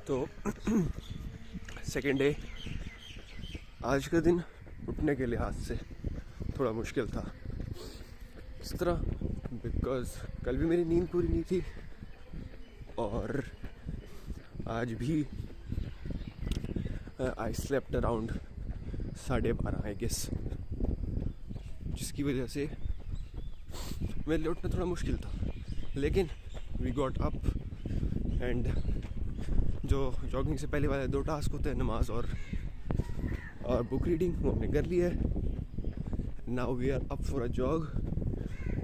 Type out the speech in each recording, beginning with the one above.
तो second day, आज का दिन उठने के लिहाज से थोड़ा मुश्किल था। इस तरह बिकॉज कल भी मेरी नींद पूरी नहीं थी और आज भी I slept around 12:30 I guess, जिसकी वजह से मेरे लिए उठना थोड़ा मुश्किल था। लेकिन वी गॉट अप एंड जो जॉगिंग से पहले वाले 2 टास्क होते हैं, नमाज और बुक रीडिंग, वो हमने कर लिया है। Now we are up for a jog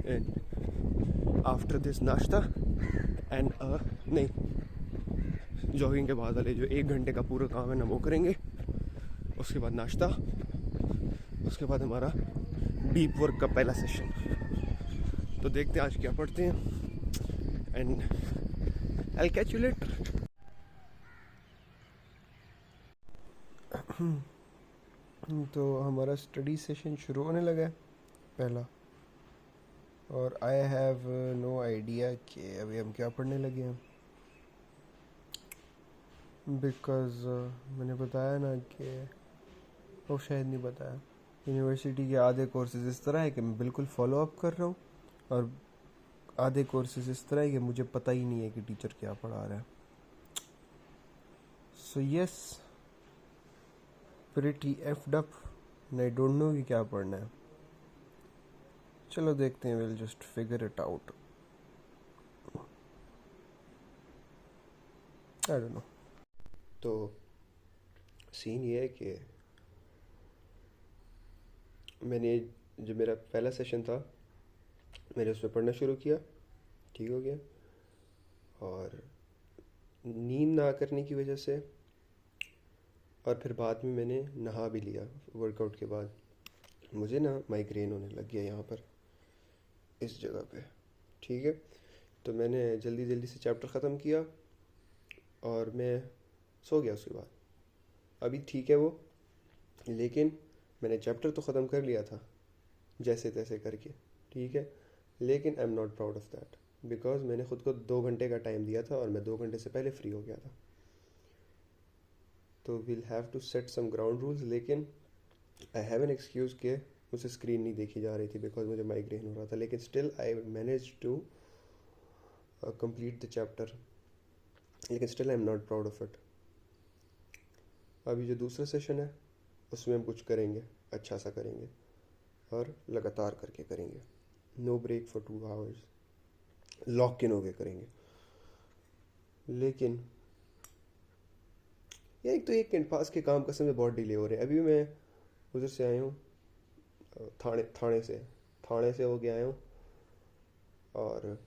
and after this nashta and नहीं, जॉगिंग के बाद वाले जो 1 घंटे का पूरा काम है ना, वो करेंगे। उसके बाद नाश्ता, उसके बाद हमारा डीप वर्क का पहला सेशन। तो देखते हैं आज क्या पढ़ते हैं and I will catch you later. तो हमारा स्टडी सेशन शुरू होने लगा है पहला, और आई हैव नो आइडिया कि अभी हम क्या पढ़ने लगे हैं। बिकॉज मैंने बताया ना कि वो शायद नहीं बताया, यूनिवर्सिटी के आधे कोर्सेज इस तरह है कि मैं बिल्कुल फॉलो अप कर रहा हूँ, और आधे कोर्सेज इस तरह है कि मुझे पता ही नहीं है कि टीचर क्या पढ़ा रहा है। So yes, pretty effed up, I don't know कि क्या पढ़ना है। चलो देखते हैं, will just figure it out. I don't know. तो सीन ये है कि मैंने जो मेरा पहला सेशन था, मैंने उसमें पढ़ना शुरू किया, ठीक हो गया, और नींद ना करने की वजह से, और फिर बाद में मैंने नहा भी लिया वर्कआउट के बाद, मुझे ना माइग्रेन होने लग गया यहाँ पर इस जगह पे, ठीक है। तो मैंने जल्दी जल्दी से चैप्टर ख़त्म किया और मैं सो गया उसके बाद। अभी ठीक है वो, लेकिन मैंने चैप्टर तो ख़त्म कर लिया था जैसे तैसे करके, ठीक है। लेकिन आई am not proud of that, because मैंने ख़ुद को 2 घंटे का टाइम दिया था और मैं 2 घंटे से पहले फ्री हो गया था। तो will have to set some ground rules. लेकिन आई हैव एन एक्सक्यूज़ के मुझसे स्क्रीन नहीं देखी जा रही थी बिकॉज मुझे माइग्रेन हो रहा था, लेकिन still I manage to complete the chapter, लेकिन still I am not proud of it. अभी जो दूसरा सेशन है उसमें हम कुछ करेंगे, अच्छा सा करेंगे और लगातार करके करेंगे, no break for 2 hours, lock in होके करेंगे। लेकिन ये एक तो एक कैंपस के काम कसम से बहुत डिले हो रहे हैं। अभी मैं उधर से आया हूँ, थाने से होके आया हूँ, और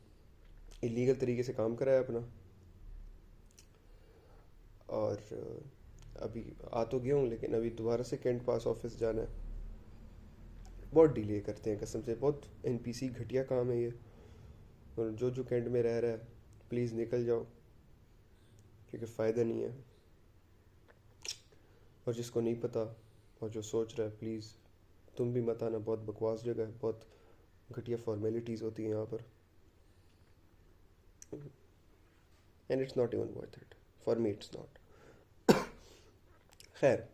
इलीगल तरीके से काम करा है अपना, और अभी आ तो गया हूँ, लेकिन अभी दोबारा से कैंट पास ऑफिस जाना है। बहुत डिले करते हैं कसम से, बहुत एनपीसी घटिया काम है ये। और जो कैंट में रह रहा है प्लीज़ निकल जाओ, क्योंकि फ़ायदा नहीं है। और जिसको नहीं पता और जो सोच रहा है, प्लीज़ तुम भी मत आना, बहुत बकवास जगह है, बहुत घटिया फॉर्मेलिटीज़ होती हैं यहाँ पर, and it's not even worth it for me, it's not. खैर,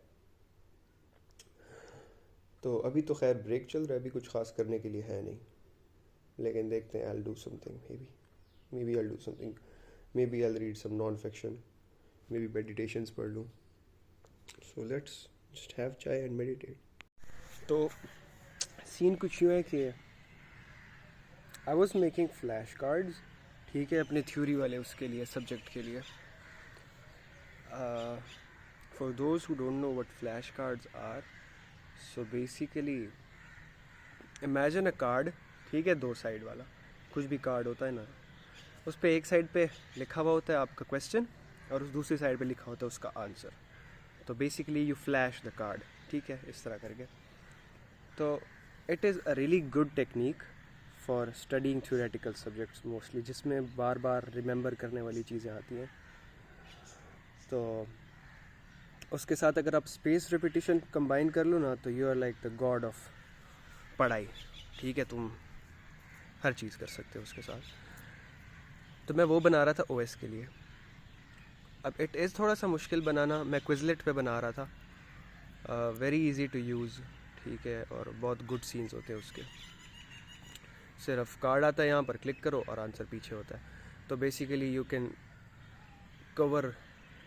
तो अभी तो खैर ब्रेक चल रहा है, अभी कुछ खास करने के लिए है नहीं, लेकिन देखते हैं, I will do something, maybe I will do something, maybe I will read some non fiction, maybe meditations पढ़ लूँ। So let's just have chai and meditate. तो सीन कुछ यूँ है कि I was making flash cards, ठीक है, अपने थ्योरी वाले उसके लिए, सब्जेक्ट के लिए। For those who don't know what flash cards are, so basically imagine a card, ठीक है, 2 साइड वाला कुछ भी कार्ड होता है ना, उस पर एक साइड पे लिखा हुआ होता है आपका क्वेश्चन और उस दूसरी साइड पे लिखा होता है उसका आंसर। तो basically you flash the card, ठीक है, इस तरह करके। तो it is a really good technique for studying theoretical subjects mostly, जिसमें बार बार रिमेंबर करने वाली चीज़ें आती हैं। तो उसके साथ अगर आप स्पेस रिपीटिशन कंबाइन कर लो ना, तो you are like the god of padhai, ठीक है, तुम हर चीज़ कर सकते हो उसके साथ। तो मैं वो बना रहा था ओएस के लिए। अब इट इज़ थोड़ा सा मुश्किल बनाना, मैं क्विज़लेट पे बना रहा था, वेरी इजी टू यूज़, ठीक है, और बहुत गुड सीन्स होते हैं उसके। सिर्फ कार्ड आता है, यहाँ पर क्लिक करो और आंसर पीछे होता है। तो basically you can cover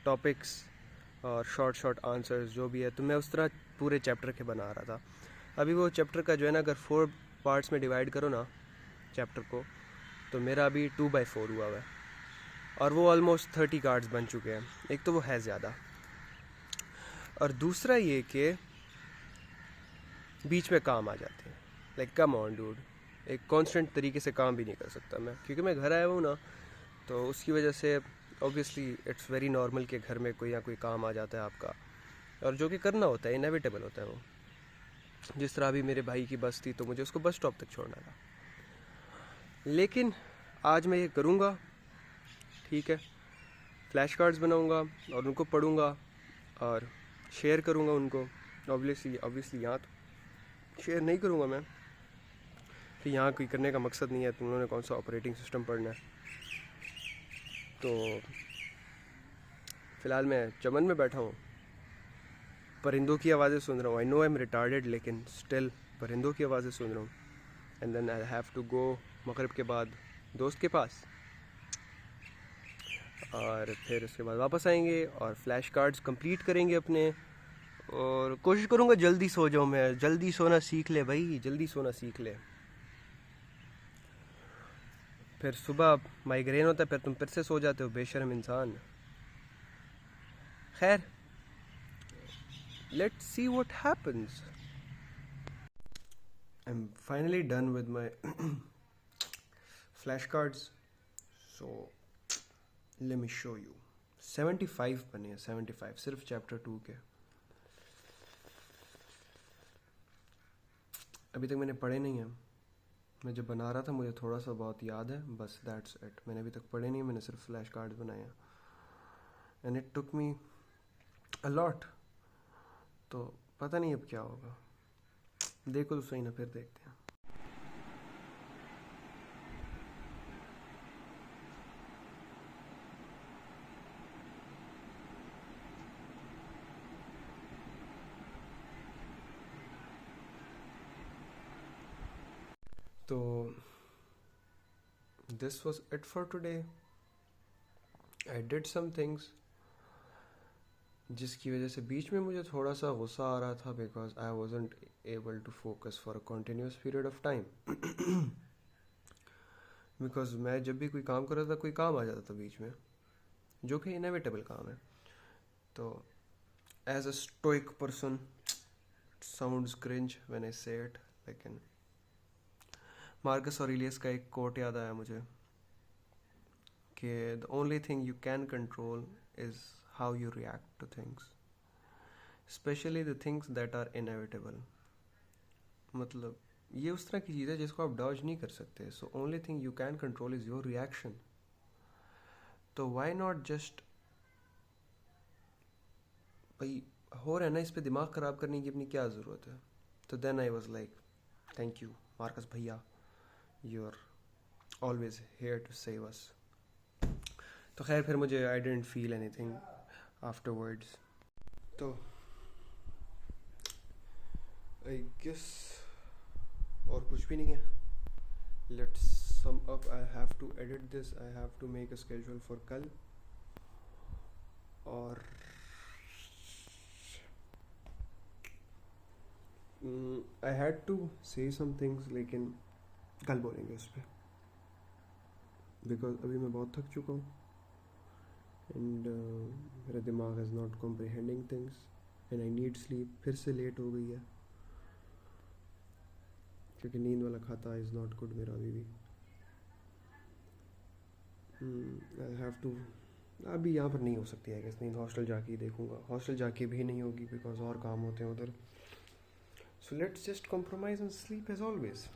topics और शॉर्ट आंसर्स जो भी है। तो मैं उस तरह पूरे चैप्टर के बना रहा था। अभी वो चैप्टर का जो है ना, अगर 4 पार्ट्स में डिवाइड करो ना चैप्टर को, तो मेरा अभी 2/4 हुआ हुआ है, और वो ऑलमोस्ट 30 कार्ड्स बन चुके हैं। एक तो वो है ज़्यादा, और दूसरा ये कि बीच में काम आ जाते हैं। लाइक कम ऑन डूड, एक कांस्टेंट तरीके से काम भी नहीं कर सकता मैं, क्योंकि मैं घर आया हूँ ना, तो उसकी वजह से ऑब्वियसली इट्स वेरी नॉर्मल कि घर में कोई या कोई काम आ जाता है आपका, और जो कि करना होता है, इनेविटेबल होता है वो। जिस तरह अभी मेरे भाई की बस थी, तो मुझे उसको बस स्टॉप तक छोड़ना था, लेकिन आज मैं ये करूँगा, ठीक है। फ्लैश कार्ड्स बनाऊँगा और उनको पढ़ूँगा और शेयर करूँगा उनको। ऑब्वियसली यहाँ तो शेयर नहीं करूँगा मैं, कि यहाँ कोई करने का मकसद नहीं है, तुम लोगों ने कौन सा ऑपरेटिंग सिस्टम पढ़ना है। तो फ़िलहाल मैं चमन में बैठा हूँ, परिंदों की आवाज़ें सुन रहा हूँ। I know I am retarded, लेकिन स्टिल परिंदों की आवाज़ें सुन रहा हूँ। And then I have to go मगरिब के बाद दोस्त के पास, और फिर उसके बाद वापस आएंगे और फ्लैश कार्ड्स कंप्लीट करेंगे अपने। और कोशिश करूँगा जल्दी सो जाऊँ मैं, जल्दी सोना सीख ले भाई, जल्दी सोना सीख ले। फिर सुबह माइग्रेन होता है, फिर तुम फिर से सो जाते हो, बेशर्म इंसान। खैर, let's see what happens. I am finally done with my flash cards, so let me show you. 75 बने हैं, 75 सिर्फ चैप्टर 2 के। अभी तक मैंने पढ़े नहीं हैं। मैं जब बना रहा था मुझे थोड़ा सा बहुत याद है, बस दैट्स इट। मैंने अभी तक पढ़े नहीं, मैंने सिर्फ फ्लैश कार्ड्स बनाए हैं, and it took me a lot. तो पता नहीं अब क्या होगा, देखो तो सही ना, फिर देखते हैं। तो this was it for today. I did some things जिसकी वजह से बीच में मुझे थोड़ा सा गुस्सा आ रहा था, because I wasn't able to focus for a continuous period of time. Because मैं जब भी कोई काम कर रहा था, कोई काम आ जाता था बीच में, जो कि इनएविटेबल काम है। तो as a stoic person, sounds cringe when I say it, लेकिन मार्कस ऑरेलियस का एक कोट याद आया मुझे कि the only thing you can control is how you react to things, especially the things that are inevitable. मतलब ये उस तरह की चीज़ है जिसको आप डॉज नहीं कर सकते। So only thing you can control is your reaction. तो व्हाई नॉट जस्ट, भाई हो रहा है ना, इस पे दिमाग ख़राब करने की अपनी क्या ज़रूरत है। तो then I was like, thank you Marcus भैया, you are always here to save us. तो खैर, फिर मुझे I didn't feel anything afterwards. तो आई गेस और कुछ भी नहीं है। Let's sum up. I have to edit this, I have to make a schedule for कल, और आई हैड टू से सम थिंग्स, लेकिन कल बोलेंगे उस पर, बिकॉज अभी मैं बहुत थक चुका हूँ, एंड मेरा दिमाग is not comprehending things, and I need sleep. फिर से लेट हो गई है, क्योंकि नींद वाला खाता इज़ नॉट गुड मेरा अभी भी। आई हैव टू, अभी यहाँ पर नहीं हो सकती है नींद, हॉस्टल जाके ही देखूँगा। हॉस्टल जाके भी नहीं होगी, बिकॉज और काम होते हैं उधर। So let's just compromise and sleep as always.